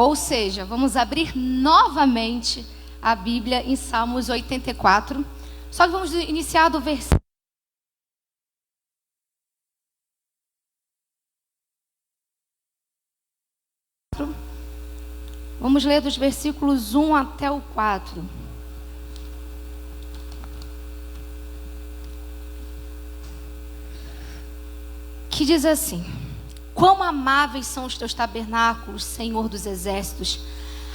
Ou seja, vamos abrir novamente a Bíblia em Salmos 84. Só que vamos iniciar do versículo. Vamos ler dos versículos 1 até o 4. Que diz assim: quão amáveis são os teus tabernáculos, Senhor dos exércitos.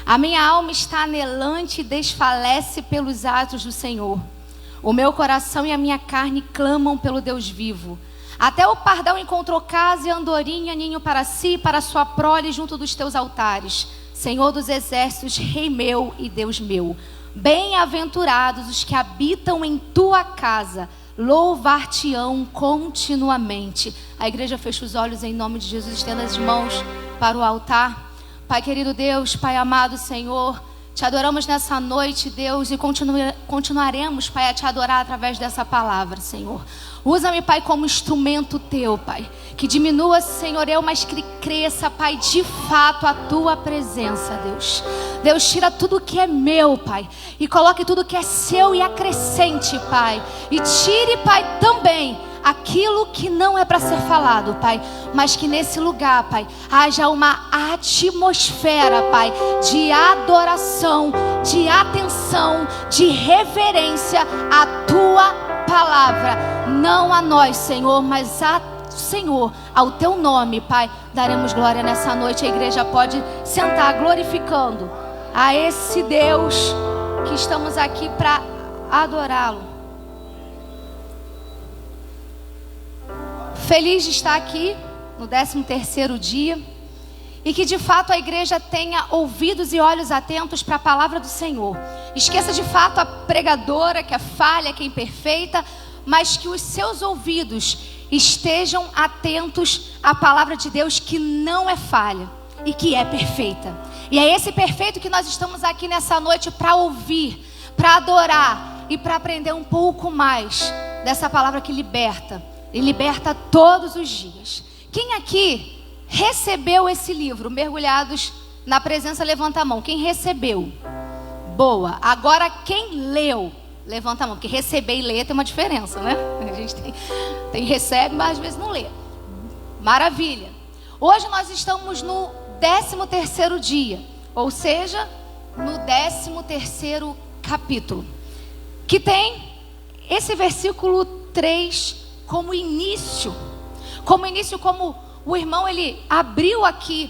A minha alma está anelante e desfalece pelos atos do Senhor. O meu coração e a minha carne clamam pelo Deus vivo. Até o pardal encontrou casa e andorinha, ninho para si e para sua prole junto dos teus altares. Senhor dos exércitos, Rei meu e Deus meu. Bem-aventurados os que habitam em tua casa, louvar-te-ão continuamente. A igreja fecha os olhos em nome de Jesus, estenda as mãos para o altar. Pai querido Deus, Pai amado Senhor, te adoramos nessa noite, Deus, e continuaremos, Pai, a te adorar através dessa palavra, Senhor. Usa-me, Pai, como instrumento teu, Pai. Que diminua, Senhor, eu, mas que cresça, Pai, de fato a tua presença, Deus. Deus, tira tudo que é meu, Pai, e coloque tudo que é seu e acrescente, Pai. E tire, Pai, também aquilo que não é para ser falado, Pai, mas que nesse lugar, Pai, haja uma atmosfera, Pai, de adoração, de atenção, de reverência à tua palavra. Não a nós, Senhor, mas a Senhor, ao teu nome, Pai, daremos glória nessa noite. A igreja pode sentar glorificando a esse Deus que estamos aqui para adorá-lo. Feliz de estar aqui no 13º dia e que de fato a igreja tenha ouvidos e olhos atentos para a palavra do Senhor. Esqueça de fato a pregadora que é falha, que é imperfeita, mas que os seus ouvidos estejam atentos à palavra de Deus, que não é falha e que é perfeita. E é esse perfeito que nós estamos aqui nessa noite para ouvir, para adorar e para aprender um pouco mais dessa palavra que liberta. E liberta todos os dias. Quem aqui recebeu esse livro, Mergulhados na Presença, levanta a mão. Quem recebeu? Boa. Agora quem leu? Levanta a mão. Porque receber e ler tem uma diferença, né? A gente tem recebe, mas às vezes não lê. Maravilha. Hoje nós estamos no 13º dia. Ou seja, no 13º capítulo. Que tem esse versículo 3 como início, como o irmão ele abriu aqui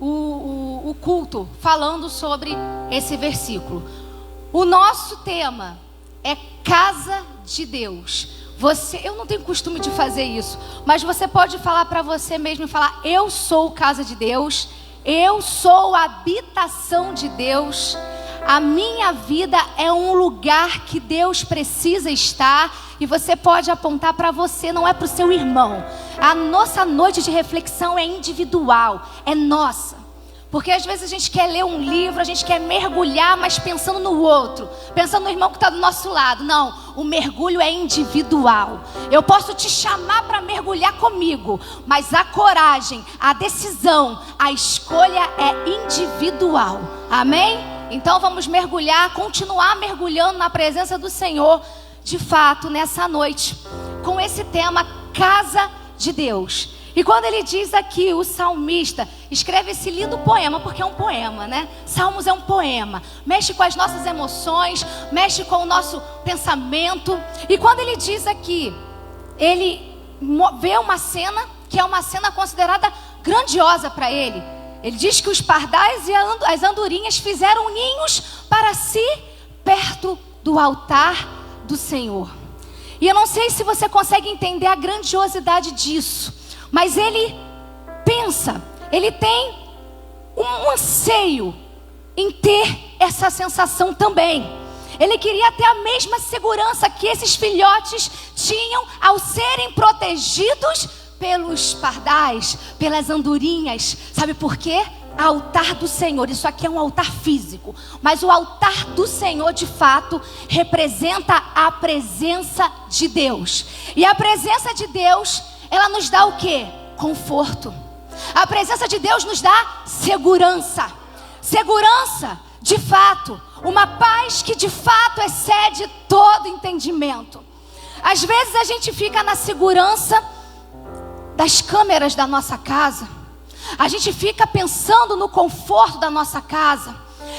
o culto falando sobre esse versículo. O nosso tema é casa de Deus. Eu não tenho costume de fazer isso, mas você pode falar para você mesmo e falar: eu sou casa de Deus, eu sou a habitação de Deus. A minha vida é um lugar que Deus precisa estar. E você pode apontar para você, não é para o seu irmão. A nossa noite de reflexão é individual, é nossa. Porque às vezes a gente quer ler um livro, a gente quer mergulhar, mas pensando no outro, pensando no irmão que está do nosso lado. Não, o mergulho é individual. Eu posso te chamar para mergulhar comigo, mas a coragem, a decisão, a escolha é individual. Amém? Então vamos mergulhar, continuar mergulhando na presença do Senhor, de fato, nessa noite, com esse tema, casa de Deus. E quando ele diz aqui, o salmista escreve esse lindo poema, porque é um poema, né? Salmos é um poema, mexe com as nossas emoções, mexe com o nosso pensamento. E quando ele diz aqui, ele vê uma cena, que é uma cena considerada grandiosa para ele. Ele diz que os pardais e as andorinhas fizeram ninhos para si, perto do altar do Senhor. E eu não sei se você consegue entender a grandiosidade disso, mas ele pensa, ele tem um anseio em ter essa sensação também. Ele queria ter a mesma segurança que esses filhotes tinham ao serem protegidos pelos pardais, pelas andorinhas. Sabe por quê? Altar do Senhor, isso aqui é um altar físico, mas o altar do Senhor de fato representa a presença de Deus. E a presença de Deus, ela nos dá o quê? Conforto. A presença de Deus nos dá segurança. segurança, de fato, uma paz que de fato excede todo entendimento. Às vezes a gente fica na segurança das câmeras da nossa casa, a gente fica pensando no conforto da nossa casa,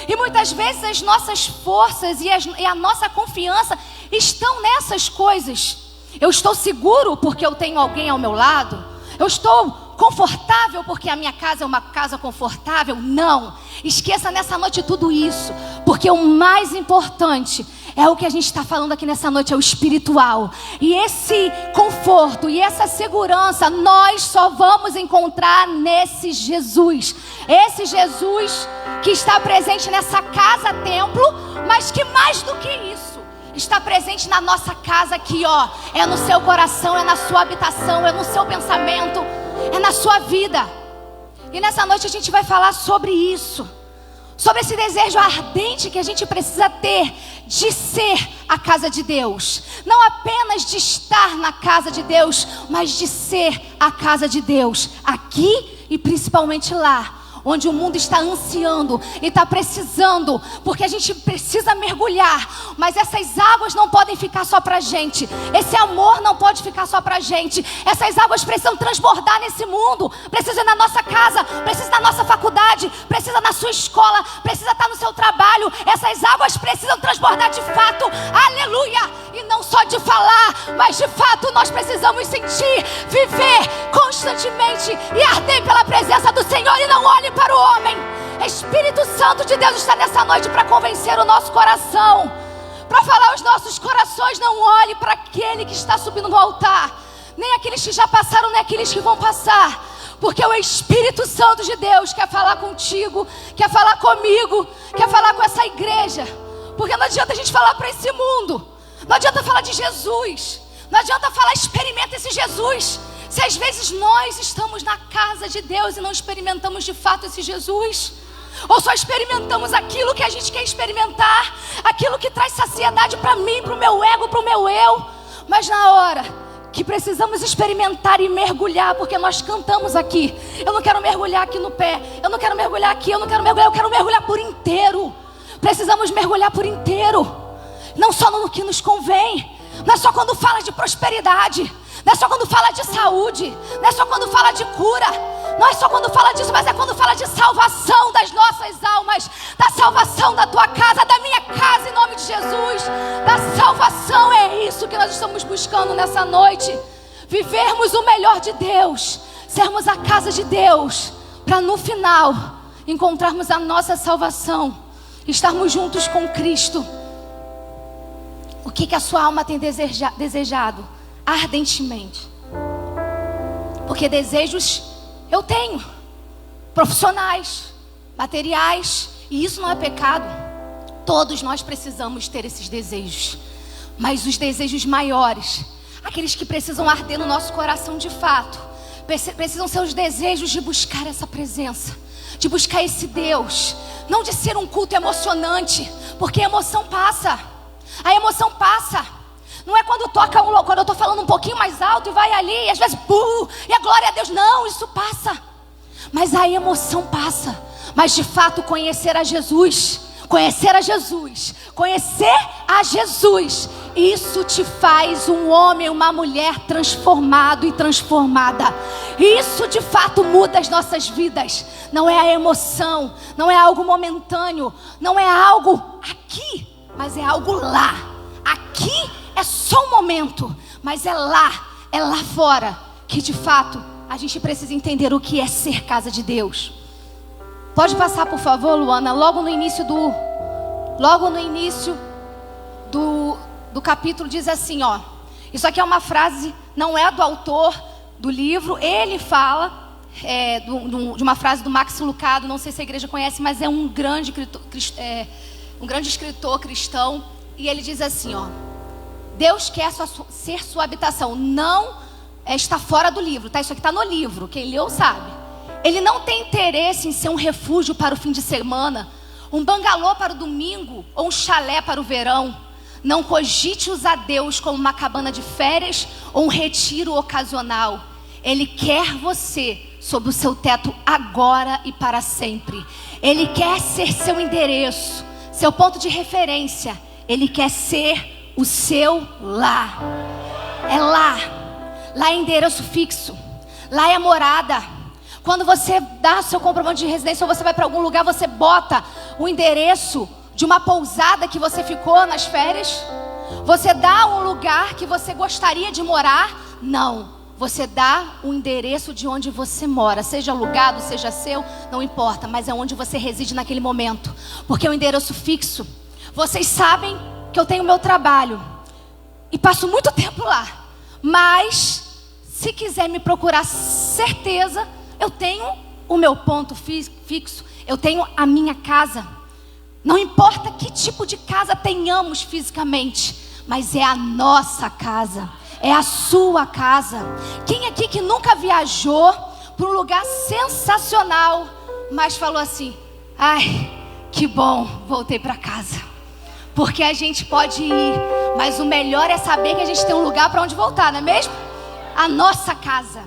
e muitas vezes as nossas forças e a nossa confiança estão nessas coisas. Eu estou seguro porque eu tenho alguém ao meu lado, eu estou confortável porque a minha casa é uma casa confortável. Não, esqueça nessa noite tudo isso, porque o mais importante é o que a gente está falando aqui nessa noite, é o espiritual. E esse conforto e essa segurança nós só vamos encontrar nesse Jesus. Esse Jesus que está presente nessa casa templo, mas que mais do que isso, está presente na nossa casa aqui, ó. É no seu coração, é na sua habitação, é no seu pensamento, é na sua vida. E nessa noite a gente vai falar sobre isso, sobre esse desejo ardente que a gente precisa ter de ser a casa de Deus. Não apenas de estar na casa de Deus, mas de ser a casa de Deus, aqui e principalmente lá, onde o mundo está ansiando e está precisando, porque a gente precisa mergulhar, mas essas águas não podem ficar só para a gente, esse amor não pode ficar só para a gente, essas águas precisam transbordar nesse mundo, precisa na nossa casa, precisa na nossa faculdade, precisa na sua escola, precisa estar no seu trabalho, essas águas precisam transbordar de fato, aleluia, e não só de falar, mas de fato nós precisamos sentir, viver constantemente e arder pela presença do Senhor. E não olhe para o homem. Espírito Santo de Deus está nessa noite para convencer o nosso coração, para falar aos nossos corações. Não olhe para aquele que está subindo no altar, nem aqueles que já passaram, nem aqueles que vão passar, porque o Espírito Santo de Deus quer falar contigo, quer falar comigo, quer falar com essa igreja. Porque não adianta a gente falar para esse mundo, não adianta falar de Jesus, não adianta falar experimenta esse Jesus, se às vezes nós estamos na casa de Deus e não experimentamos de fato esse Jesus, ou só experimentamos aquilo que a gente quer experimentar, aquilo que traz saciedade para mim, para o meu ego, para o meu eu. Mas na hora que precisamos experimentar e mergulhar, porque nós cantamos aqui, eu não quero mergulhar aqui no pé, eu não quero mergulhar aqui, eu quero mergulhar por inteiro. Precisamos mergulhar por inteiro, não só no que nos convém. Não é só quando fala de prosperidade, não é só quando fala de saúde, não é só quando fala de cura, não é só quando fala disso, mas é quando fala de salvação das nossas almas, da salvação da tua casa, da minha casa, em nome de Jesus, da salvação. É isso que nós estamos buscando nessa noite, vivermos o melhor de Deus, sermos a casa de Deus, para no final encontrarmos a nossa salvação, estarmos juntos com Cristo. O que a sua alma tem desejado ardentemente? Porque desejos eu tenho, profissionais, materiais, e isso não é pecado. Todos nós precisamos ter esses desejos, mas os desejos maiores, aqueles que precisam arder no nosso coração de fato, precisam ser os desejos de buscar essa presença, de buscar esse Deus, não de ser um culto emocionante, porque a emoção passa. A emoção passa. Não é quando toca quando eu estou falando um pouquinho mais alto e vai ali, e às vezes, e a glória a Deus. Não, isso passa. Mas a emoção passa. Mas de fato conhecer a Jesus, isso te faz um homem, uma mulher transformado e transformada. Isso de fato muda as nossas vidas. Não é a emoção, não é algo momentâneo, não é algo aqui, mas é algo lá. Aqui é só um momento, mas é lá fora que de fato a gente precisa entender o que é ser casa de Deus. Pode passar, por favor, Luana, logo no início do capítulo diz assim, ó. Isso aqui é uma frase, não é do autor do livro, ele fala de uma frase do Max Lucado, não sei se a igreja conhece, mas é um grande escritor cristão, e ele diz assim, ó: Deus quer ser sua habitação. Não está fora do livro, tá? Isso aqui está no livro, quem leu sabe. Ele não tem interesse em ser um refúgio para o fim de semana, um bangalô para o domingo ou um chalé para o verão. Não cogite usar Deus como uma cabana de férias ou um retiro ocasional. Ele quer você sobre o seu teto agora e para sempre. Ele quer ser seu endereço, seu ponto de referência. Ele quer ser o seu lar. É lá. Lá é endereço fixo. Lá é morada. Quando você dá seu comprovante de residência ou você vai para algum lugar, você bota o endereço de uma pousada que você ficou nas férias? Você dá um lugar que você gostaria de morar? Não. Você dá o endereço de onde você mora. Seja alugado, seja seu, não importa. Mas é onde você reside naquele momento. Porque é um endereço fixo. Vocês sabem que eu tenho meu trabalho. E passo muito tempo lá. Mas, se quiser me procurar certeza, eu tenho o meu ponto fixo. Eu tenho a minha casa. Não importa que tipo de casa tenhamos fisicamente. Mas é a nossa casa. É a sua casa. Quem aqui que nunca viajou para um lugar sensacional, mas falou assim: ai, que bom, voltei para casa. Porque a gente pode ir, mas o melhor é saber que a gente tem um lugar para onde voltar, não é mesmo? A nossa casa.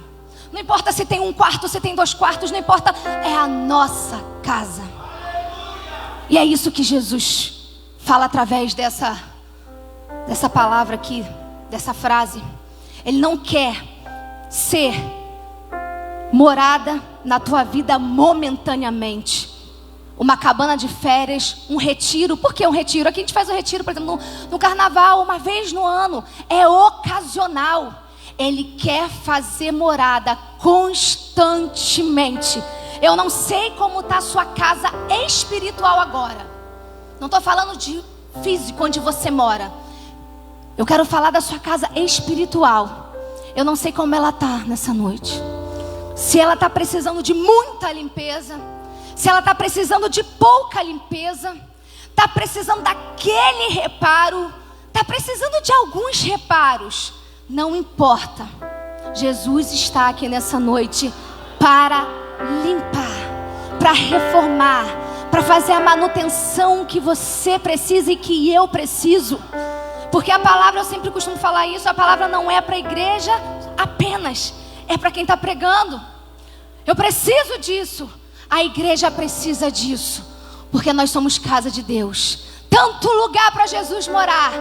Não importa se tem um quarto, se tem 2 quartos, não importa, é a nossa casa. E é isso que Jesus fala através dessa palavra aqui, dessa frase. Ele não quer ser morada na tua vida momentaneamente. Uma cabana de férias, um retiro. Por que um retiro? Aqui a gente faz um retiro, por exemplo, no carnaval, uma vez no ano. É ocasional. Ele quer fazer morada constantemente. Eu não sei como está a sua casa espiritual agora. Não estou falando de físico, onde você mora. Eu quero falar da sua casa espiritual. Eu não sei como ela está nessa noite. Se ela está precisando de muita limpeza, se ela está precisando de pouca limpeza, está precisando daquele reparo, está precisando de alguns reparos. Não importa. Jesus está aqui nessa noite para limpar, para reformar, para fazer a manutenção que você precisa e que eu preciso. Porque a palavra, eu sempre costumo falar isso, a palavra não é para a igreja apenas, é para quem está pregando. Eu preciso disso, a igreja precisa disso, porque nós somos casa de Deus. Tanto lugar para Jesus morar,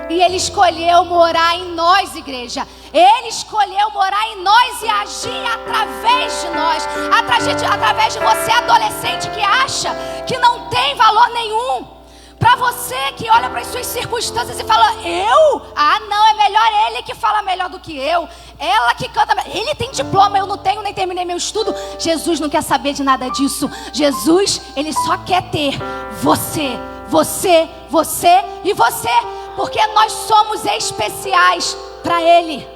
e Ele escolheu morar em nós, igreja. Ele escolheu morar em nós e agir através de nós, através de você, adolescente, que acha que não tem valor nenhum. Para você que olha para as suas circunstâncias e fala: eu? Ah, não, é melhor ele que fala melhor do que eu. Ela que canta, ele tem diploma, eu não tenho, nem terminei meu estudo. Jesus não quer saber de nada disso. Jesus, Ele só quer ter você, você, você e você. Porque nós somos especiais para Ele.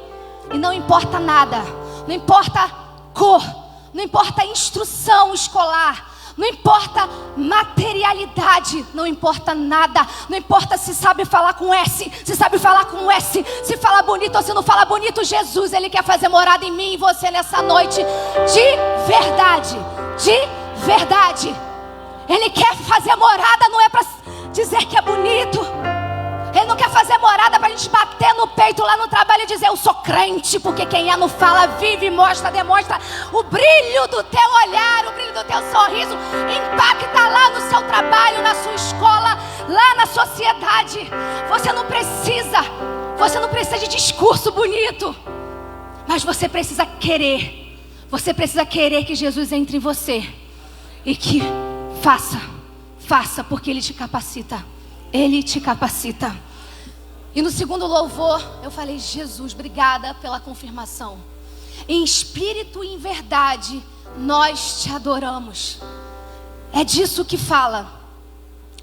E não importa nada, não importa cor, não importa instrução escolar, não importa materialidade, não importa nada. Não importa se sabe falar com S, se sabe falar com S, se fala bonito ou se não fala bonito. Jesus, Ele quer fazer morada em mim e você nessa noite. De verdade, de verdade. Ele quer fazer morada, não é para dizer que é bonito. Ele não quer fazer morada para a gente bater no peito lá no trabalho e dizer: eu sou crente. Porque quem é não fala, vive, mostra, demonstra. O brilho do teu olhar, o brilho do teu sorriso impacta lá no seu trabalho, na sua escola, lá na sociedade. Você não precisa de discurso bonito, mas você precisa querer. Você precisa querer que Jesus entre em você e que faça, porque Ele te capacita. Ele te capacita. E no segundo louvor eu falei: Jesus, obrigada pela confirmação. Em espírito e em verdade nós te adoramos. É disso que fala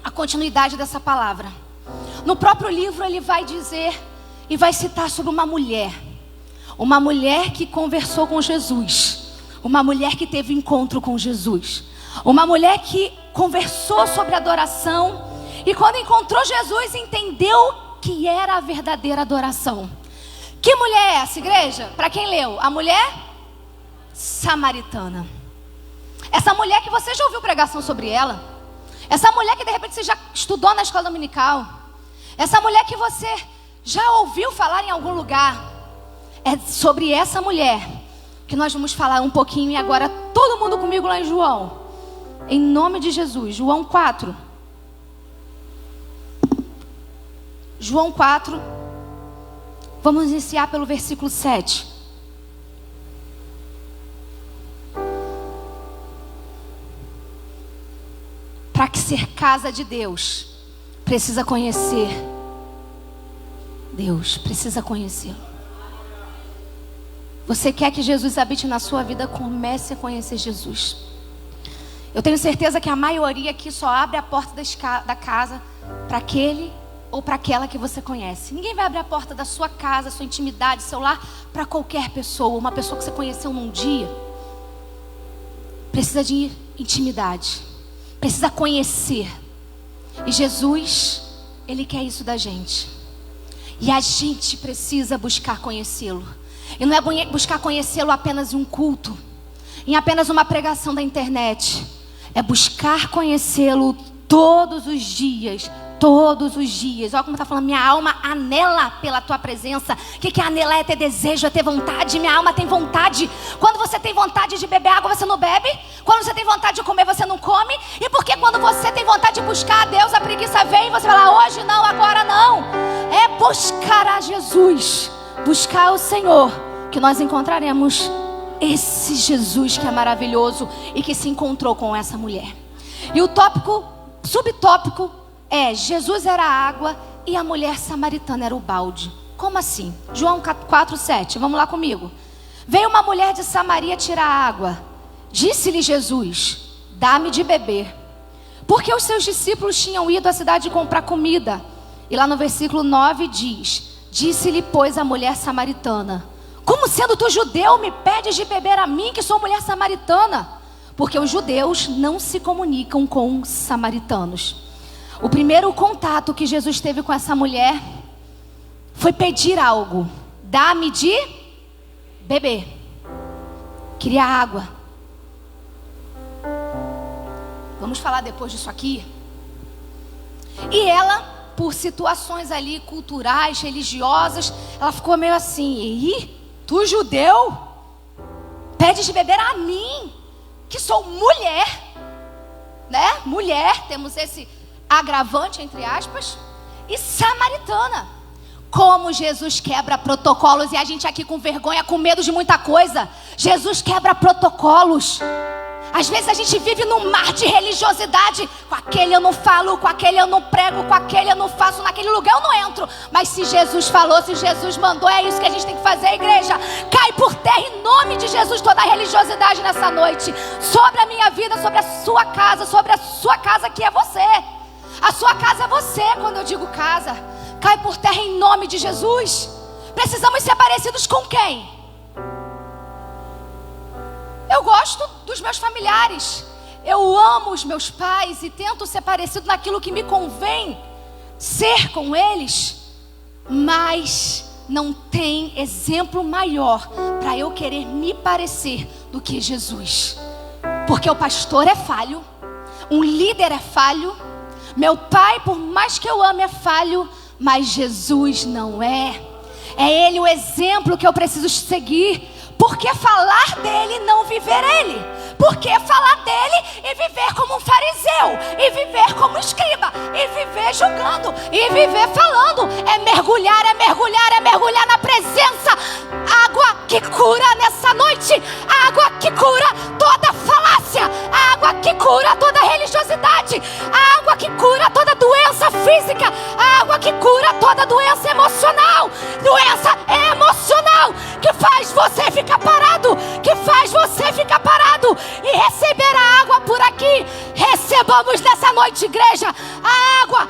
a continuidade dessa palavra. No próprio livro ele vai dizer e vai citar sobre uma mulher que conversou com Jesus, uma mulher que teve encontro com Jesus, uma mulher que conversou sobre adoração. E quando encontrou Jesus, entendeu que era a verdadeira adoração. Que mulher é essa, igreja? Para quem leu? A mulher samaritana. Essa mulher que você já ouviu pregação sobre ela. Essa mulher que de repente você já estudou na escola dominical. Essa mulher que você já ouviu falar em algum lugar. É sobre essa mulher que nós vamos falar um pouquinho. E agora todo mundo comigo lá em João, em nome de Jesus. João 4. João 4. Vamos iniciar pelo versículo 7. Para que ser casa de Deus, precisa conhecer Deus, precisa conhecê-lo. Você quer que Jesus habite na sua vida? Comece a conhecer Jesus. Eu tenho certeza que a maioria aqui só abre a porta da casa para aquele ou para aquela que você conhece. Ninguém vai abrir a porta da sua casa, sua intimidade, seu lar, para qualquer pessoa. Uma pessoa que você conheceu num dia precisa de intimidade, precisa conhecer. E Jesus, Ele quer isso da gente. E a gente precisa buscar conhecê-lo. E não é buscar conhecê-lo apenas em um culto, em apenas uma pregação da internet. É buscar conhecê-lo todos os dias. Todos os dias. Olha como está falando, minha alma anela pela tua presença. O que é anelar? É ter desejo, é ter vontade. Minha alma tem vontade. Quando você tem vontade de beber água, você não bebe. Quando você tem vontade de comer, você não come. E porque quando você tem vontade de buscar a Deus, a preguiça vem e você fala, hoje não, agora não. É buscar a Jesus, buscar o Senhor, que nós encontraremos esse Jesus que é maravilhoso e que se encontrou com essa mulher. E o subtópico é: Jesus era a água e a mulher samaritana era o balde. Como assim? João 4:7, vamos lá comigo. Veio uma mulher de Samaria tirar água. Disse-lhe Jesus, dá-me de beber. Porque os seus discípulos tinham ido à cidade comprar comida. E lá no versículo 9 diz, disse-lhe pois a mulher samaritana, como sendo tu judeu me pedes de beber a mim, que sou mulher samaritana? Porque os judeus não se comunicam com os samaritanos. O primeiro contato que Jesus teve com essa mulher foi pedir algo. Dá-me de beber. Queria água. Vamos falar depois disso aqui. E ela, por situações ali culturais, religiosas, ela ficou meio assim, e tu judeu, pede de beber a mim, que sou mulher, né? Mulher, temos esse agravante, entre aspas, e samaritana. Como Jesus quebra protocolos, e a gente aqui com vergonha, com medo de muita coisa. Jesus quebra protocolos. Às vezes a gente vive num mar de religiosidade. Com aquele eu não falo, com aquele eu não prego, com aquele eu não faço, naquele lugar eu não entro. Mas se Jesus falou, se Jesus mandou, é isso que a gente tem que fazer, igreja. Cai por terra em nome de Jesus toda a religiosidade nessa noite. Sobre a minha vida, sobre a sua casa que é você. A sua casa é você, quando eu digo casa. Cai por terra em nome de Jesus. Precisamos ser parecidos com quem? Eu gosto dos meus familiares. Eu amo os meus pais e tento ser parecido naquilo que me convém ser com eles. Mas não tem exemplo maior para eu querer me parecer do que Jesus. Porque o pastor é falho, um líder é falho, meu pai, por mais que eu ame, é falho, mas Jesus não é. É Ele o exemplo que eu preciso seguir. Por que falar dele e não viver ele? Por que falar dele e viver como um fariseu? E viver como escriba? E viver julgando? E viver falando? É mergulhar na presença. Água que cura nessa noite. Água que cura toda falácia. Água que cura toda religiosidade. Água que cura toda doença física. Água que cura toda doença emocional. Doença emocional que faz você ficar parado, que faz você ficar parado e receber a água por aqui. Recebamos nessa noite, igreja, a água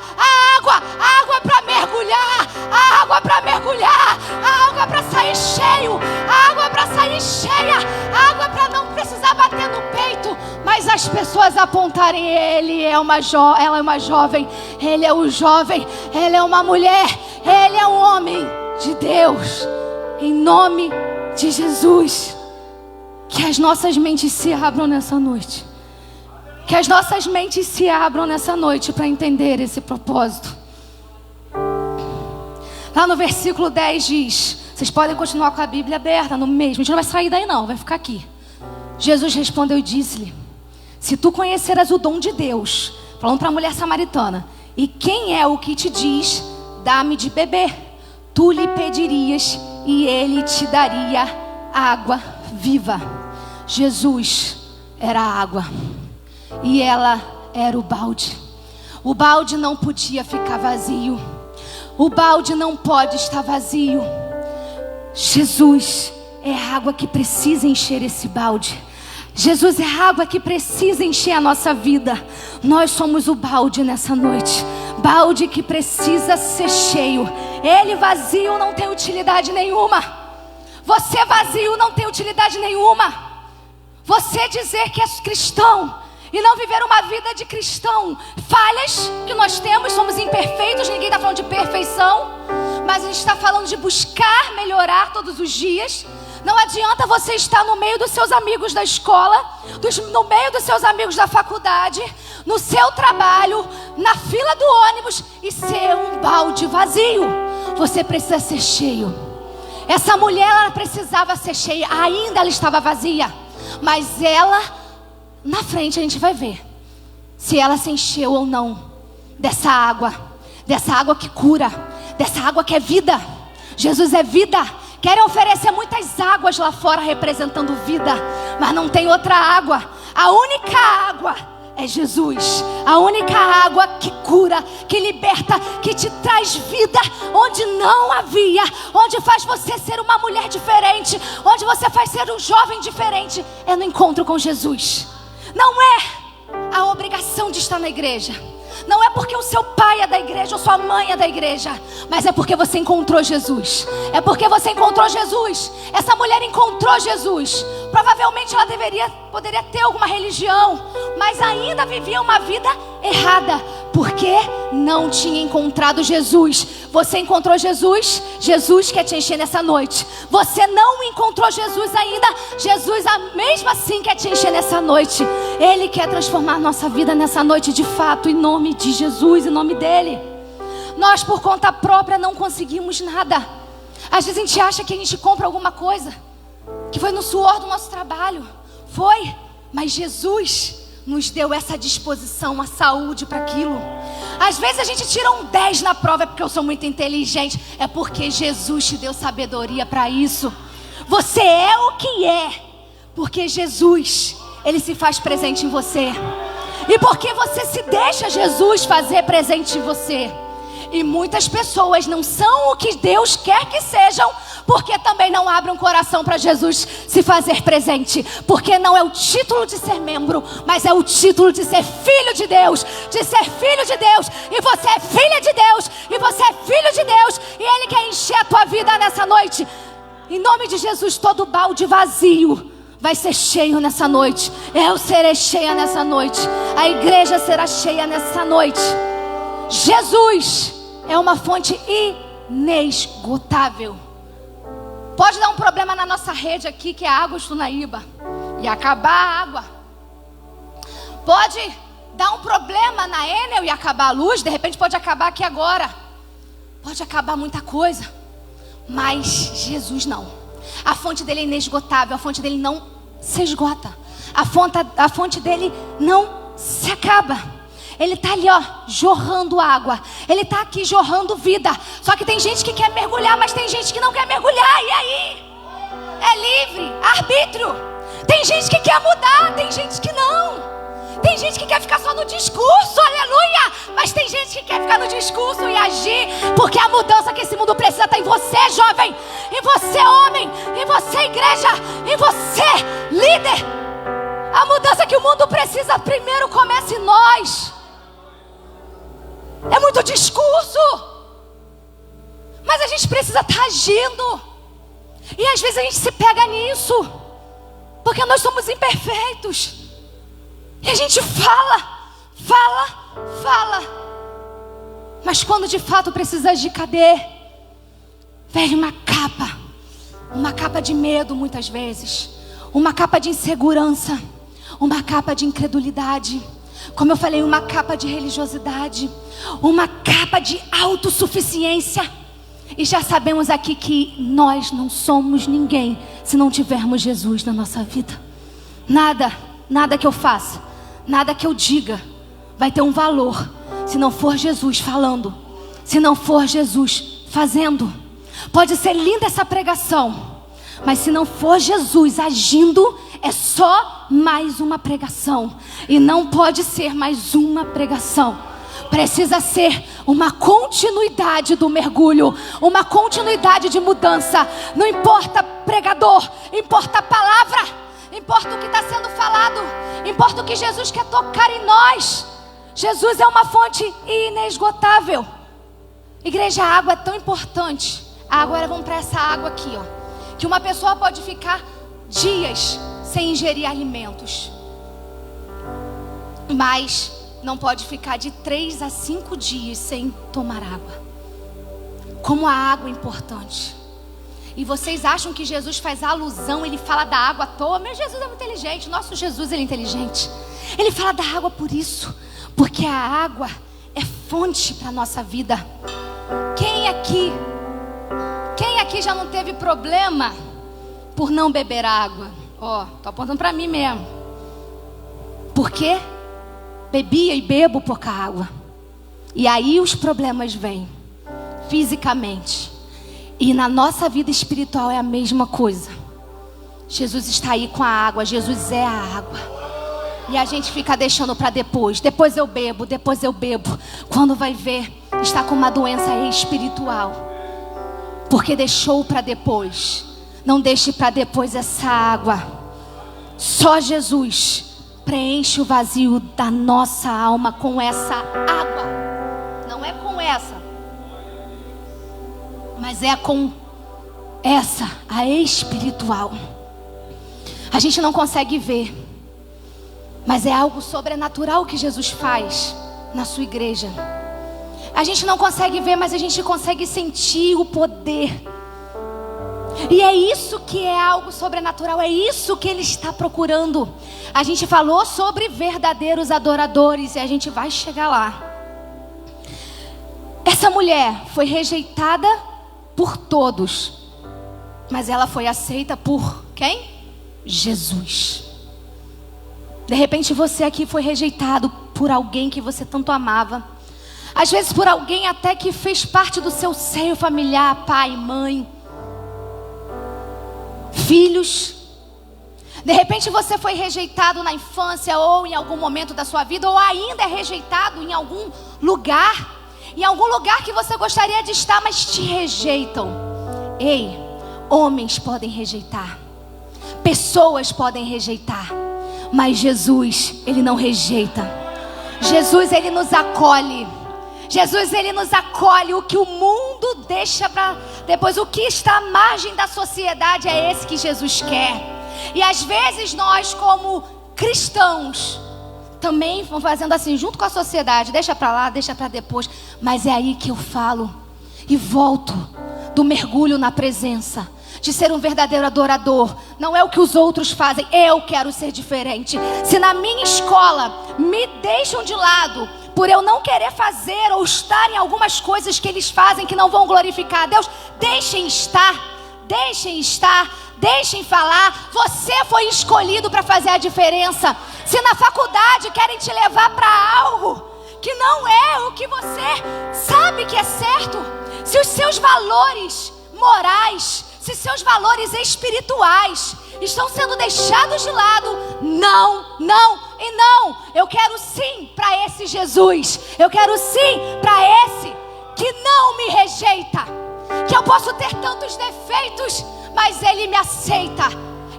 para mergulhar, a água para mergulhar, a água para sair cheio, a água para sair cheia, a água para não precisar bater no peito, mas as pessoas apontarem: ela é uma jovem, ele é um jovem, ela é uma mulher, ele é um homem de Deus. Em nome de Jesus, que as nossas mentes se abram nessa noite. Que as nossas mentes se abram nessa noite para entender esse propósito. Lá no versículo 10 diz, vocês Vocês podem continuar com a Bíblia aberta no mesmo. A gente não vai sair daí não, vai ficar aqui. Jesus respondeu e disse-lhe: se tu conheceras o dom de Deus, falando para a mulher samaritana, e quem é o que te diz, dá-me de beber, tu lhe pedirias e ele te daria água viva. Jesus era a água e ela era o balde. O balde não podia ficar vazio. O balde não pode estar vazio. Jesus é a água que precisa encher esse balde. Jesus é a água que precisa encher a nossa vida. Nós somos o balde nessa noite. Balde que precisa ser cheio. Ele vazio não tem utilidade nenhuma. Você vazio não tem utilidade nenhuma. Você dizer que é cristão e não viver uma vida de cristão. Falhas que nós temos, somos imperfeitos. Ninguém está falando de perfeição, mas a gente está falando de buscar melhorar todos os dias. Não adianta você estar no meio dos seus amigos da escola, no meio dos seus amigos da faculdade, no seu trabalho, na fila do ônibus e ser um balde vazio. Você precisa ser cheio. Essa mulher, ela precisava ser cheia. Ainda ela estava vazia, mas ela, na frente a gente vai ver se ela se encheu ou não dessa água que cura, dessa água que é vida. Jesus é vida. Querem oferecer muitas águas lá fora representando vida, mas não tem outra água. A única água é Jesus. A única água que cura, que liberta, que te traz vida onde não havia, onde faz você ser uma mulher diferente, onde você faz ser um jovem diferente, é no encontro com Jesus. Não é a obrigação de estar na igreja. Não é porque o seu pai é da igreja ou sua mãe é da igreja, mas é porque você encontrou Jesus. É porque você encontrou Jesus. Essa mulher encontrou Jesus. Provavelmente ela poderia ter alguma religião, mas ainda vivia uma vida errada, porque não tinha encontrado Jesus. Você encontrou Jesus? Jesus quer te encher nessa noite. Você não encontrou Jesus ainda? Jesus mesmo assim quer te encher nessa noite. Ele quer transformar nossa vida nessa noite de fato, em nome de Jesus, em nome dele. Nós por conta própria não conseguimos nada. Às vezes a gente acha que a gente compra alguma coisa, que foi no suor do nosso trabalho. Foi, mas Jesus nos deu essa disposição, a saúde para aquilo. Às vezes a gente tira um 10 na prova, é porque eu sou muito inteligente. É porque Jesus te deu sabedoria para isso. Você é o que é, porque Jesus, Ele se faz presente em você. E porque você se deixa Jesus fazer presente em você. E muitas pessoas não são o que Deus quer que sejam, porque também não abrem o coração para Jesus se fazer presente. Porque não é o título de ser membro, mas é o título de ser filho de Deus. De ser filho de Deus. E você é filha de Deus. E você é filho de Deus. E Ele quer encher a tua vida nessa noite. Em nome de Jesus, todo balde vazio vai ser cheio nessa noite. Eu serei cheia nessa noite. A igreja será cheia nessa noite. Jesus é uma fonte inesgotável. Pode dar um problema na nossa rede aqui, que é a Águas do Tunaíba, e acabar a água. Pode dar um problema na Enel e acabar a luz. De repente pode acabar aqui agora. Pode acabar muita coisa. Mas Jesus não. A fonte dele é inesgotável. A fonte dele não se esgota. A fonte dele não se acaba. Ele está ali, ó, jorrando água. Ele está aqui jorrando vida. Só que tem gente que quer mergulhar, mas tem gente que não quer mergulhar. E aí? É livre, arbítrio. Tem gente que quer mudar, tem gente que não. Tem gente que quer ficar só no discurso, aleluia. Mas tem gente que quer ficar no discurso e agir. Porque a mudança que esse mundo precisa está em você, jovem. Em você, homem. Em você, igreja. Em você, líder. A mudança que o mundo precisa primeiro começa em nós. É muito discurso, mas a gente precisa estar agindo. E às vezes a gente se pega nisso, porque nós somos imperfeitos. E a gente fala. Mas quando de fato precisa agir, cadê? Vem uma capa de medo muitas vezes, uma capa de insegurança, uma capa de incredulidade. Como eu falei, uma capa de religiosidade, uma capa de autossuficiência. E já sabemos aqui que nós não somos ninguém se não tivermos Jesus na nossa vida. Nada que eu faça, nada que eu diga vai ter um valor se não for Jesus falando, se não for Jesus fazendo. Pode ser linda essa pregação, mas se não for Jesus agindo, é só mais uma pregação. E não pode ser mais uma pregação. Precisa ser uma continuidade do mergulho, uma continuidade de mudança. Não importa pregador, importa a palavra, importa o que está sendo falado, importa o que Jesus quer tocar em nós. Jesus é uma fonte inesgotável. Igreja, a água é tão importante. Agora vamos para essa água aqui, ó, que uma pessoa pode ficar dias sem ingerir alimentos, mas não pode ficar de 3 a 5 dias sem tomar água. Como a água é importante. E vocês acham que Jesus faz alusão, ele fala da água à toa? Meu Jesus é muito inteligente, nosso Jesus ele é inteligente. Ele fala da água por isso, porque a água é fonte para a nossa vida. Quem aqui já não teve problema por não beber água? Ó, tô apontando para mim mesmo. Por quê? Bebia e bebo pouca água. E aí os problemas vêm fisicamente. E na nossa vida espiritual é a mesma coisa. Jesus está aí com a água. Jesus é a água. E a gente fica deixando para depois. Depois eu bebo. Quando vai ver, está com uma doença espiritual. Porque deixou para depois. Não deixe para depois essa água. Só Jesus preenche o vazio da nossa alma com essa água. Não é com essa, mas é com essa, a espiritual. A gente não consegue ver, mas é algo sobrenatural que Jesus faz na sua igreja. A gente não consegue ver, mas a gente consegue sentir o poder. E é isso que é algo sobrenatural, é isso que Ele está procurando. A gente falou sobre verdadeiros adoradores e a gente vai chegar lá. Essa mulher foi rejeitada por todos, mas ela foi aceita por quem? Jesus. De repente você aqui foi rejeitado por alguém que você tanto amava. Às vezes por alguém até que fez parte do seu seio familiar, pai, mãe, filhos. De repente você foi rejeitado na infância ou em algum momento da sua vida, ou ainda é rejeitado em algum lugar que você gostaria de estar, mas te rejeitam. Ei, homens podem rejeitar, pessoas podem rejeitar, mas Jesus, Ele não rejeita. Jesus, Ele nos acolhe. Jesus, Ele nos acolhe. O que o mundo deixa para depois, o que está à margem da sociedade, é esse que Jesus quer. E às vezes nós, como cristãos, também vamos fazendo assim, junto com a sociedade. Deixa para lá, deixa para depois. Mas é aí que eu falo e volto do mergulho na presença, de ser um verdadeiro adorador. Não é o que os outros fazem, eu quero ser diferente. Se na minha escola me deixam de lado por eu não querer fazer ou estar em algumas coisas que eles fazem que não vão glorificar a Deus, deixem estar, deixem falar. Você foi escolhido para fazer a diferença. Se na faculdade querem te levar para algo que não é o que você sabe que é certo, se os seus valores morais, se seus valores espirituais estão sendo deixados de lado, não. Eu quero sim para esse Jesus. Eu quero sim para esse que não me rejeita. Que eu posso ter tantos defeitos, mas Ele me aceita.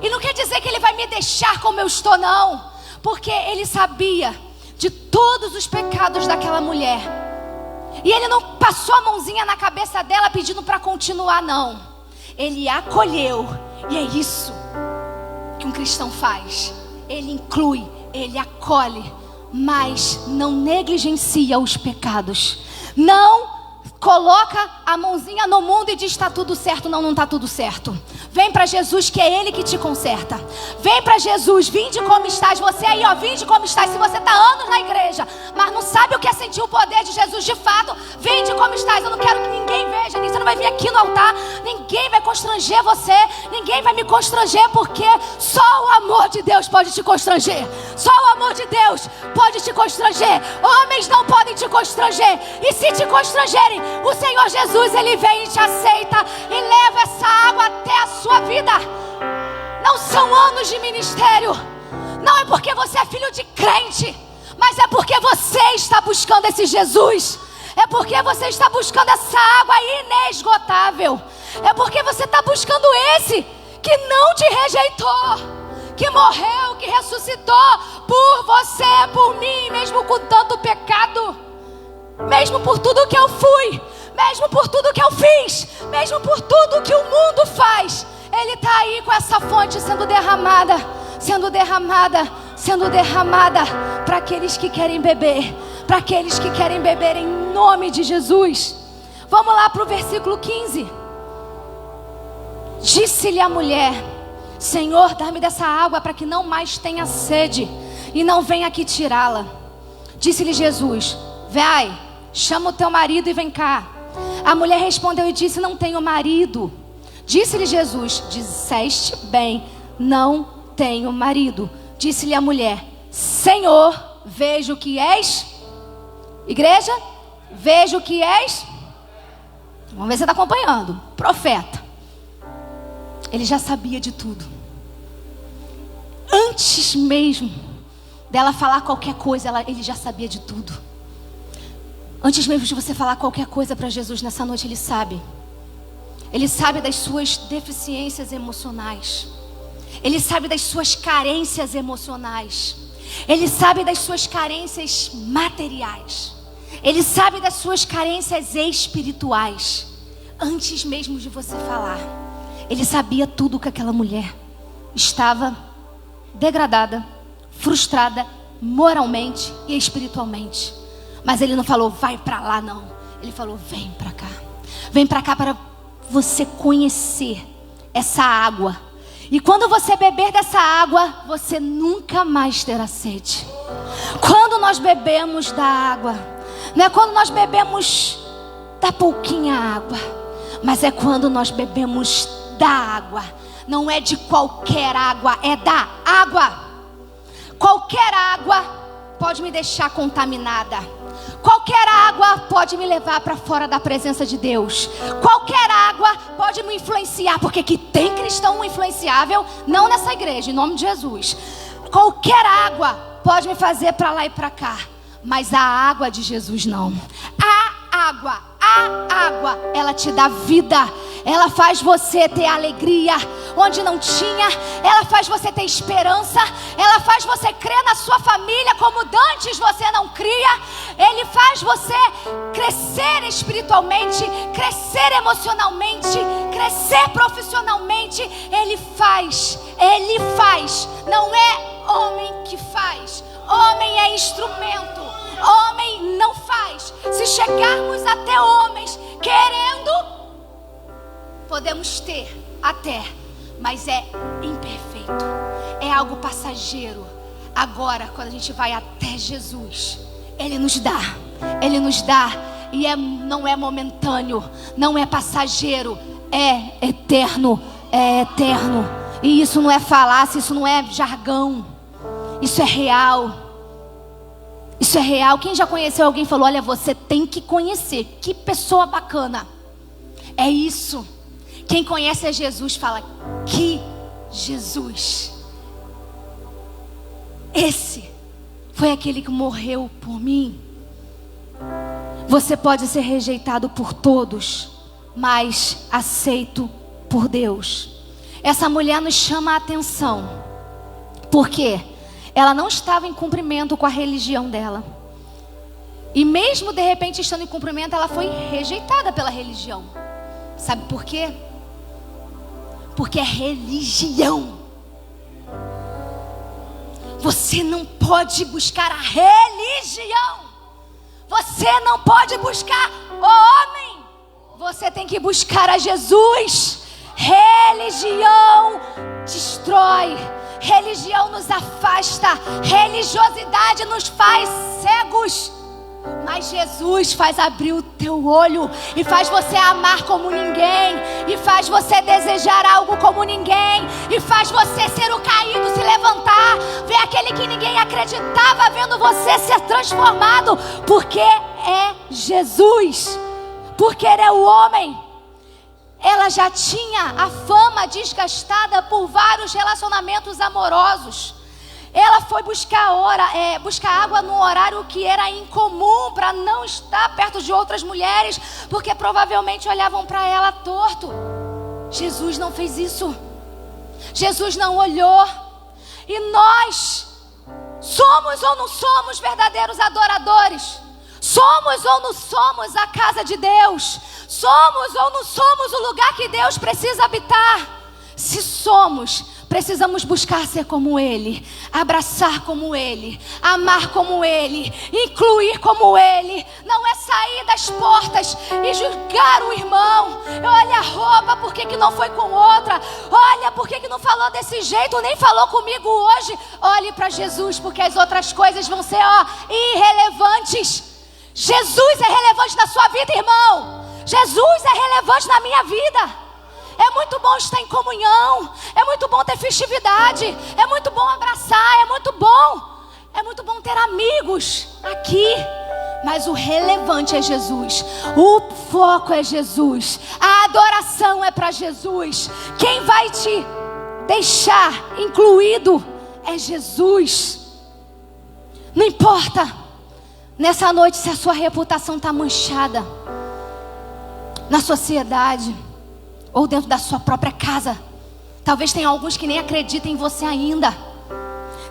E não quer dizer que Ele vai me deixar como eu estou, não. Porque Ele sabia de todos os pecados daquela mulher. E Ele não passou a mãozinha na cabeça dela pedindo para continuar, não. Ele acolheu. E é isso que um cristão faz. Ele inclui, Ele acolhe, mas não negligencia os pecados. Não coloca a mãozinha no mundo e diz está tudo certo. Não está tudo certo. Vem para Jesus, que é Ele que te conserta. Vem para Jesus, vinde como estás. Você aí, ó, vinde como estás. Se você está anos na igreja, mas não sabe o que é ser sentir o poder de Jesus de fato, vinde como estás. Eu não quero que ninguém veja. Você não vai vir aqui no altar. Ninguém vai constranger você. Ninguém vai me constranger, porque só o amor de Deus pode te constranger. Só o amor de Deus pode te constranger. Homens não podem te constranger. E se te constrangerem, o Senhor Jesus, Ele vem e te aceita e leva essa água até a sua vida. Não são anos de ministério. Não é porque você é filho de crente, mas é porque você está buscando esse Jesus. É porque você está buscando essa água inesgotável. É porque você está buscando esse que não te rejeitou, que morreu, que ressuscitou por você, por mim, mesmo com tanto pecado, mesmo por tudo que eu fui, mesmo por tudo que eu fiz, mesmo por tudo que o mundo faz. Ele está aí com essa fonte sendo derramada, sendo derramada, sendo derramada para aqueles que querem beber, para aqueles que querem beber em nome de Jesus. Vamos lá para o versículo 15. Disse-lhe a mulher: Senhor, dá-me dessa água para que não mais tenha sede e não venha aqui tirá-la. Disse-lhe Jesus: vai, chama o teu marido e vem cá. A mulher respondeu e disse: não tenho marido. Disse-lhe Jesus: disseste bem, não tenho marido. Disse-lhe a mulher: Senhor, vejo que és. Igreja, vejo que és. Vamos ver se você está acompanhando. Profeta. Ele já sabia de tudo. Antes mesmo dela falar qualquer coisa, ele já sabia de tudo. Antes mesmo de você falar qualquer coisa para Jesus nessa noite, Ele sabe. Ele sabe das suas deficiências emocionais. Ele sabe das suas carências emocionais. Ele sabe das suas carências materiais. Ele sabe das suas carências espirituais. Antes mesmo de você falar, Ele sabia tudo que aquela mulher estava degradada, frustrada, moralmente e espiritualmente. Mas Ele não falou, vai para lá não. Ele falou, vem para cá. Vem para cá para você conhecer essa água. E quando você beber dessa água, você nunca mais terá sede. Quando nós bebemos da água, não é quando nós bebemos da pouquinha água, mas é quando nós bebemos da água. Não é de qualquer água, é da água. Qualquer água pode me deixar contaminada. Qualquer água pode me levar para fora da presença de Deus. Qualquer água pode me influenciar, porque que tem cristão influenciável, não nessa igreja, em nome de Jesus. Qualquer água pode me fazer para lá e para cá, mas a água de Jesus não. A água, ela te dá vida. Ela faz você ter alegria onde não tinha. Ela faz você ter esperança. Ela faz você crer na sua família como dantes você não cria. Ele faz você crescer espiritualmente, crescer emocionalmente, crescer profissionalmente. Ele faz. Não é homem que faz. Homem é instrumento. Homem não faz. Se chegarmos até homens querendo, podemos ter até, mas é imperfeito, é algo passageiro. Agora, quando a gente vai até Jesus, Ele nos dá, e não é momentâneo, não é passageiro, é eterno, e isso não é falácia, isso não é jargão, isso é real. Isso é real. Quem já conheceu alguém e falou, olha, você tem que conhecer, que pessoa bacana. É isso. Quem conhece a Jesus fala, que Jesus. Esse foi aquele que morreu por mim. Você pode ser rejeitado por todos, mas aceito por Deus. Essa mulher nos chama a atenção. Por quê? Ela não estava em cumprimento com a religião dela. E mesmo de repente estando em cumprimento, ela foi rejeitada pela religião. Sabe por quê? Porque é religião. Você não pode buscar a religião. Você não pode buscar o homem. Você tem que buscar a Jesus. Religião destrói. Religião nos afasta. Religiosidade nos faz cegos. Mas Mas Jesus faz abrir o teu olho e faz você amar como ninguém, e faz você desejar algo como ninguém, e faz você ser o caído se levantar, ver aquele que ninguém acreditava vendo você ser transformado, porque é Jesus, porque Ele é o homem. Ela já tinha a fama desgastada por vários relacionamentos amorosos. Ela foi buscar água no horário que era incomum, para não estar perto de outras mulheres, porque provavelmente olhavam para ela torto. Jesus não fez isso. Jesus não olhou. E nós somos ou não somos verdadeiros adoradores? Somos ou não somos a casa de Deus? Somos ou não somos o lugar que Deus precisa habitar? Se somos, precisamos buscar ser como Ele, abraçar como Ele, amar como Ele, incluir como Ele. Não é sair das portas e julgar o irmão. Olha a roupa, por que não foi com outra? Olha, por que não falou desse jeito, nem falou comigo hoje? Olhe para Jesus, porque as outras coisas vão ser irrelevantes. Jesus é relevante na sua vida, irmão. Jesus é relevante na minha vida. É muito bom estar em comunhão, é muito bom ter festividade, é muito bom abraçar, é muito bom ter amigos aqui. Mas o relevante é Jesus, o foco é Jesus, a adoração é para Jesus. Quem vai te deixar incluído é Jesus. Não importa nessa noite se a sua reputação está manchada na sociedade ou dentro da sua própria casa. Talvez tenha alguns que nem acreditem em você ainda.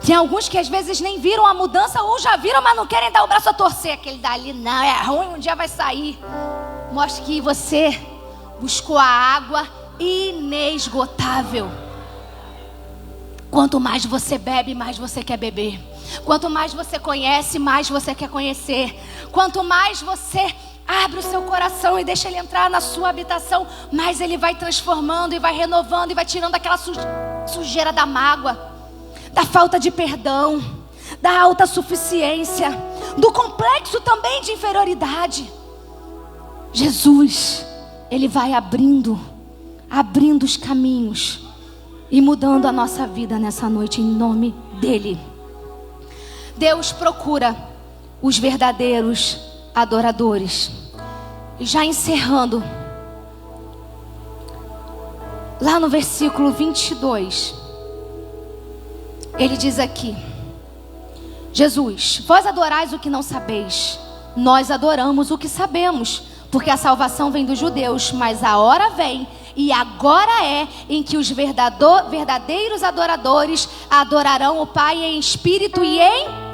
Tem alguns que às vezes nem viram a mudança, ou já viram, mas não querem dar o braço a torcer. Aquele dali, não, é ruim, um dia vai sair. Mostre que você buscou a água inesgotável. Quanto mais você bebe, mais você quer beber. Quanto mais você conhece, mais você quer conhecer. Quanto mais você abre o seu coração e deixa Ele entrar na sua habitação, mas Ele vai transformando e vai renovando e vai tirando aquela sujeira da mágoa, da falta de perdão, da autossuficiência, do complexo também de inferioridade. Jesus, Ele vai abrindo os caminhos e mudando a nossa vida nessa noite em nome dEle. Deus procura os verdadeiros adoradores. E já encerrando, lá no versículo 22, ele diz aqui: Jesus, vós adorais o que não sabeis, nós adoramos o que sabemos, porque a salvação vem dos judeus, mas a hora vem, e agora é, em que os verdadeiros adoradores adorarão o Pai em espírito e em...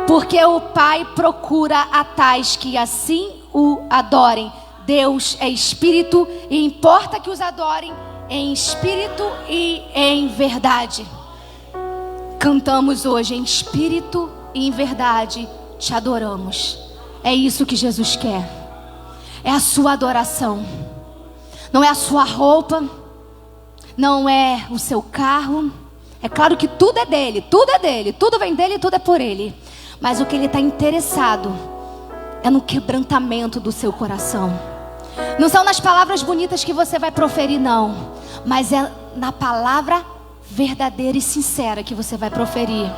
Porque o Pai procura a tais que assim o adorem. Deus é espírito e importa que os adorem em espírito e em verdade. Cantamos hoje em espírito e em verdade te adoramos. É isso que Jesus quer. É a sua adoração. Não é a sua roupa, não é o seu carro. É claro que tudo é dele, tudo vem dele e tudo é por ele. Mas o que Ele está interessado é no quebrantamento do seu coração. Não são nas palavras bonitas que você vai proferir, não. Mas é na palavra verdadeira e sincera que você vai proferir.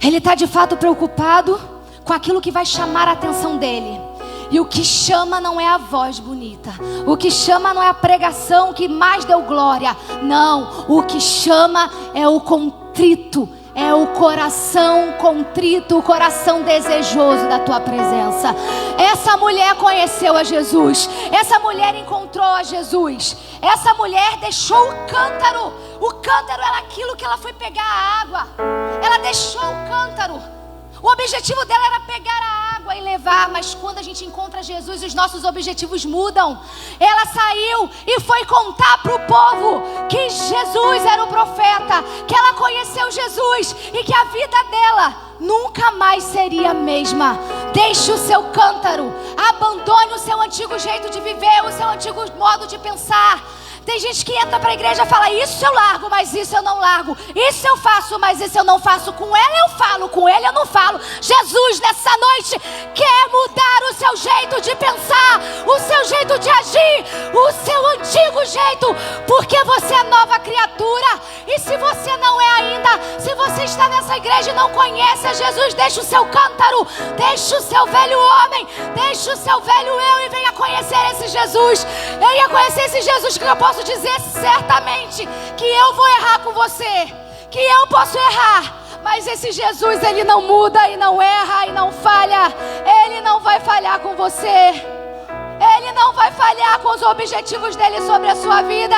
Ele está de fato preocupado com aquilo que vai chamar a atenção dele. E o que chama não é a voz bonita. O que chama não é a pregação que mais deu glória. Não, o que chama é o contrito. É o coração contrito, o coração desejoso da tua presença. Essa mulher conheceu a Jesus. Essa mulher encontrou a Jesus. Essa mulher deixou o cântaro. O cântaro era aquilo que ela foi pegar a água. Ela deixou o cântaro. O objetivo dela era pegar a água e levar. Mas quando a gente encontra Jesus, os nossos objetivos mudam. Ela saiu e foi contar para o povo que Jesus era o profeta, que ela conheceu Jesus e que a vida dela nunca mais seria a mesma. Deixe o seu cântaro, abandone o seu antigo jeito de viver, o seu antigo modo de pensar. Tem gente que entra para a igreja e fala: isso eu largo, mas isso eu não largo. Isso eu faço, mas isso eu não faço. Com ela eu falo, com ele eu não falo. Jesus nessa noite quer o seu antigo jeito, porque você é nova criatura. E se você não é ainda, se você está nessa igreja e não conhece a Jesus, deixa o seu cântaro, deixa o seu velho homem, deixa o seu velho eu e venha conhecer esse Jesus. Venha conhecer esse Jesus, que eu posso dizer certamente que eu vou errar com você, que eu posso errar, mas esse Jesus, ele não muda e não erra e não falha. Ele não vai falhar com você. Ele não vai falhar com os objetivos dele sobre a sua vida.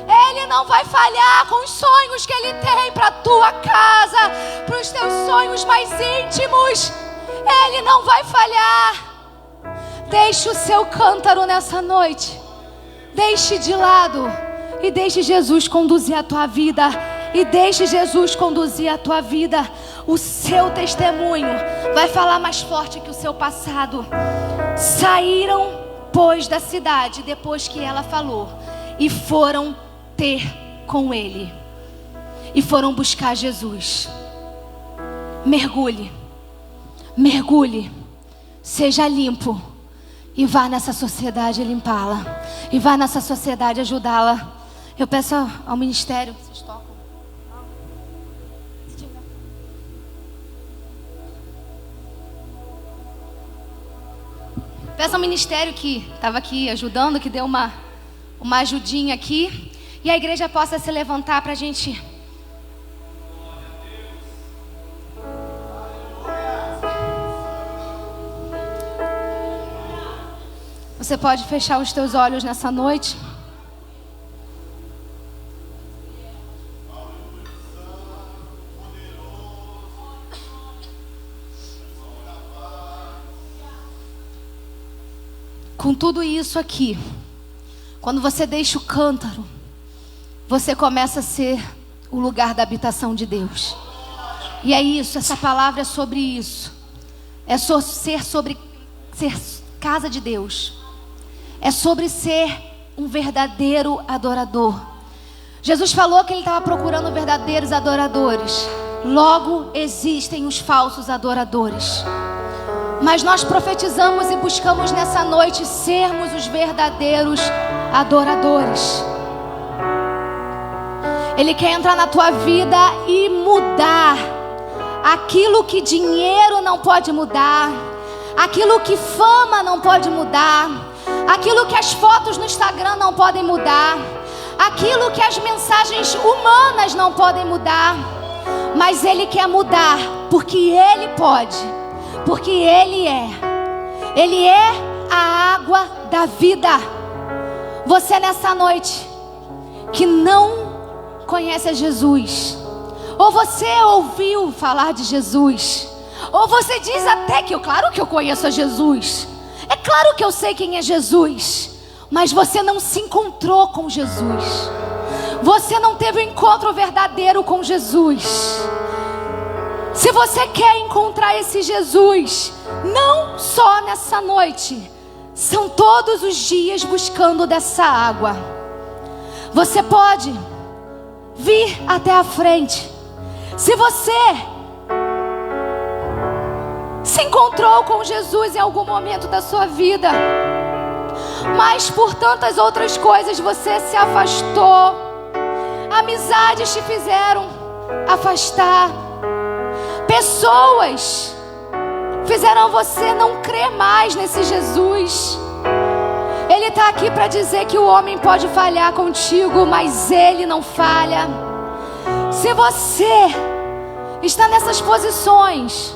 Ele não vai falhar com os sonhos que ele tem para a tua casa, para os teus sonhos mais íntimos. Ele não vai falhar. Deixe o seu cântaro nessa noite. Deixe de lado e deixe Jesus conduzir a tua vida. E deixe Jesus conduzir a tua vida. O seu testemunho vai falar mais forte que o seu passado. Saíram, pois, da cidade depois que ela falou, e foram ter com ele. E foram buscar Jesus. Mergulhe, mergulhe, seja limpo. E vá nessa sociedade limpá-la. E vá nessa sociedade ajudá-la. Eu peço ao ministério. Vocês tocam? Peço ao ministério que estava aqui ajudando, que deu uma ajudinha aqui. E a igreja possa se levantar para a gente. Você pode fechar os teus olhos nessa noite. Com tudo isso aqui, quando você deixa o cântaro, você começa a ser o lugar da habitação de Deus. E é isso, essa palavra é sobre isso. É sobre ser casa de Deus. É sobre ser um verdadeiro adorador. Jesus falou que ele estava procurando verdadeiros adoradores. Logo existem os falsos adoradores. Mas nós profetizamos e buscamos nessa noite sermos os verdadeiros adoradores. Ele quer entrar na tua vida e mudar aquilo que dinheiro não pode mudar, aquilo que fama não pode mudar, aquilo que as fotos no Instagram não podem mudar, aquilo que as mensagens humanas não podem mudar. Mas Ele quer mudar, porque Ele pode, porque Ele é a água da vida. Você nessa noite que não conhece a Jesus, ou você ouviu falar de Jesus, ou você diz até que claro que eu conheço a Jesus, é claro que eu sei quem é Jesus, mas você não se encontrou com Jesus, você não teve um encontro verdadeiro com Jesus. Se você quer encontrar esse Jesus, não só nessa noite, são todos os dias buscando dessa água. Você pode vir até a frente. Se você se encontrou com Jesus em algum momento da sua vida, mas por tantas outras coisas você se afastou, amizades te fizeram afastar, pessoas fizeram você não crer mais nesse Jesus. Ele está aqui para dizer que o homem pode falhar contigo, mas Ele não falha. Se você está nessas posições,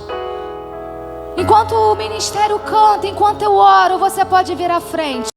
enquanto o ministério canta, enquanto eu oro, você pode vir à frente.